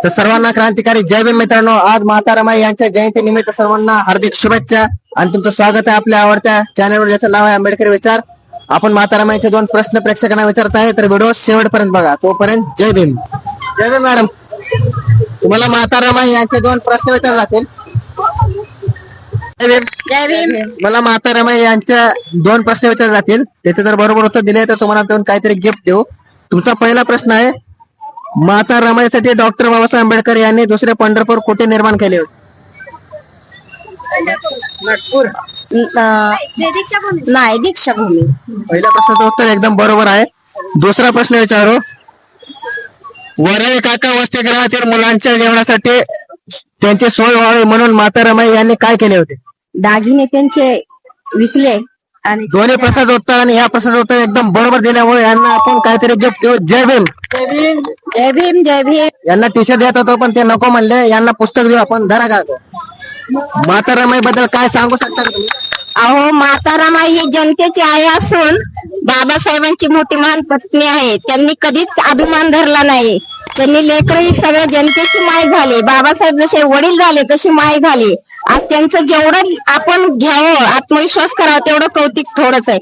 तर सर्वांना क्रांतिकारी जय भीम मित्रांनो. आज माता रमाई यांच्या जयंतीनिमित्त सर्वांना हार्दिक शुभेच्छा आणि तुमचं स्वागत आहे आपल्या आवडत्या चॅनलवर, ज्याचं नाव आहे आंबेडकर विचार. आपण माता रमाईचे 2 प्रश्न प्रेक्षकांना विचारत आहे, तर व्हिडिओ शेवटपर्यंत बघा. तोपर्यंत जय भीम. जय भीम मॅडम. तुम्हाला माता रमाई यांचे 2 प्रश्न विचारले जातील. जय भीम. जय भीम. मला माता रमाई यांच्या 2 प्रश्न विचारले जातील. त्याचे जर बरोबर उत्तर दिले तर तुम्हाला देऊन काहीतरी गिफ्ट देऊ. तुमचा पहिला प्रश्न आहे, माता रमाईसाठी डॉक्टर बाबासाहेब आंबेडकर यांनी दुसरे पंढरपूर कुठे निर्माण केले होते? नागपूर. नाही, दीक्षाभूमी. पहिल्या प्रश्नाचं उत्तर एकदम बरोबर आहे. दुसरा प्रश्न विचारू. वरळी काका वसतिगृहातील मुलांच्या जेवणासाठी त्यांची सोय व्हावी म्हणून माता रमाई यांनी काय केले होते? दागिने त्यांचे विकले आणि दोन्ही प्रश्नाचं उत्तर आणि या प्रश्नाचं उत्तर एकदम बरोबर दिल्यामुळे यांना आपण काहीतरी गिफ्ट देऊ. जय भीम. जय भीम. जय भीम. जय भीम. यांना टी शर्ट देत होतो पण ते नको म्हणले. यांना पुस्तक देऊ आपण. धरा का. माता रमाई बद्दल काय सांगू शकता का तुम्ही? अहो, माता रमाई ही जनतेची आई असून बाबासाहेबांची मोठी महान पत्नी आहे. त्यांनी कधीच अभिमान धरला नाही. त्यांनी लेकरं ही सगळं जनतेची माय झाली. बाबासाहेब जसे वडील झाले तशी माय झाली. आज त्यांचं जेवढं आपण घ्यावं, आत्मविश्वास करावा, तेवढं कौतिक थोडंच आहे.